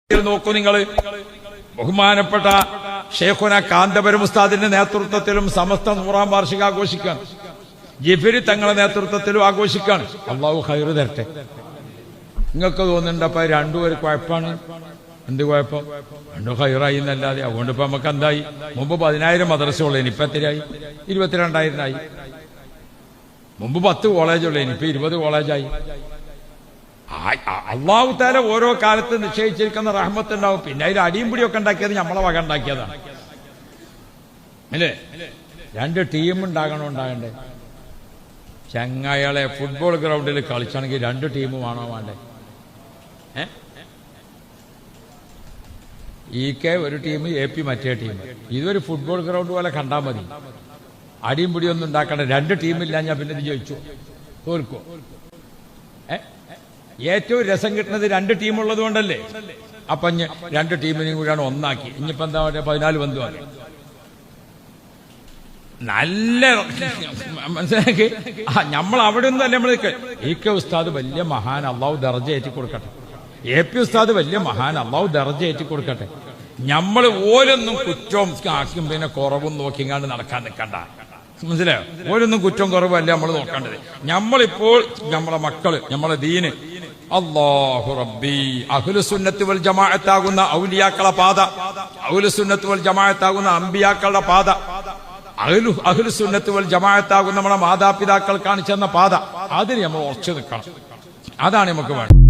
നോക്കൂ നിങ്ങൾ. ബഹുമാനപ്പെട്ട ഷേഖുന കാന്തപുരം ഉസ്താദിന്റെ നേതൃത്വത്തിലും സമസ്ത 100-ാം വാർഷികം ആഘോഷിക്കാൻ, ജിഫിരി തങ്ങളുടെ നേതൃത്വത്തിലും ആഘോഷിക്കാൻ. അള്ളാഹു ഖൈറ് തരട്ടെ. നിങ്ങൾക്ക് തോന്നുന്നുണ്ടപ്പോ രണ്ടും ഒരു കുഴപ്പമാണ്. എന്ത് കുഴപ്പം? രണ്ടും ഖൈറായി എന്നല്ലാതെ. അതുകൊണ്ട് ഇപ്പൊ നമുക്ക് എന്തായി? മുമ്പ് 10,000 മദ്രസയുള്ളൂ, ഇപ്പൊ എത്രയായി? 22,000 മുമ്പ് 10 കോളേജുള്ളൂ, ഇനിയിപ്പോ 20 കോളേജായി. അള്ളാഹു താല ഓരോ കാലത്ത് നിശ്ചയിച്ചിരിക്കുന്ന റഹ്മത്ത് ഉണ്ടാവും. പിന്നെ അതിൽ അടിയും പിടിയൊക്കെ ഉണ്ടാക്കിയത് നമ്മളെ വക ഉണ്ടാക്കിയതാണ് അല്ലേ? 2 ടീം ഉണ്ടാകണ്ടേ? ചങ്ങായാളെ ഫുട്ബോൾ ഗ്രൗണ്ടിൽ കളിച്ചാണെങ്കിൽ 2 ടീം വേണോ വേണ്ടേ? EK ഒരു ടീം, AP മറ്റേ ടീം. ഇതൊരു ഫുട്ബോൾ ഗ്രൗണ്ട് പോലെ കണ്ടാൽ മതി. അടിയും പിടിയൊന്നും ഉണ്ടാക്കണ്ട. 2 ടീമില്ല, ഞാൻ പിന്നെ ഇത് ജയിച്ചു തോൽക്കോ? ഏറ്റവും രസം കിട്ടുന്നത് 2 ടീമുള്ളത് കൊണ്ടല്ലേ. അപ്പൊ 2 ടീമിനെയും കൂടിയാണ് ഒന്നാക്കി. ഇനിയിപ്പോ എന്താ പറയുക, 14 ബന്ധുവാക്കി. നല്ല മനസ്സിലാക്കി. നമ്മൾ അവിടെ ഒന്നും അല്ലേ നമ്മൾ. EK ഉസ്താദ് വലിയ മഹാൻ, അള്ളാഹു ദർജ ഏറ്റി കൊടുക്കട്ടെ. AP ഉസ്താദ് വലിയ മഹാൻ, അള്ളാഹു ദർജ ഏറ്റി കൊടുക്കട്ടെ. നമ്മൾ ഓരോന്നും കുറ്റവും ആക്കും പിന്നെ കുറവും നോക്കിങ്ങാണ്ട് നടക്കാൻ നിൽക്കണ്ട. മനസ്സിലായോ? ഓരോന്നും കുറ്റവും കുറവല്ല നമ്മൾ നോക്കേണ്ടത്. നമ്മളിപ്പോൾ നമ്മളെ മക്കള്, നമ്മളെ ദീന്, അല്ലാഹു റബ്ബി, അഹ്ലുസുന്നത്ത് വൽ ജമാഅത്താകുന്ന ഔലിയാക്കളുടെ പാത, അഹ്ലുസുന്നത്ത് വൽ ജമാഅത്താകുന്ന അമ്പിയാക്കളുടെ പാത, അഹ്ലുസുന്നത്ത് വൽ ജമാഅത്താകുന്ന നമ്മളെ മാതാപിതാക്കൾ കാണിച്ചെന്ന പാത, അതിന് നമ്മൾ ഉറച്ചു നിൽക്കണം. അതാണ് നമുക്ക് വേണ്ടത്.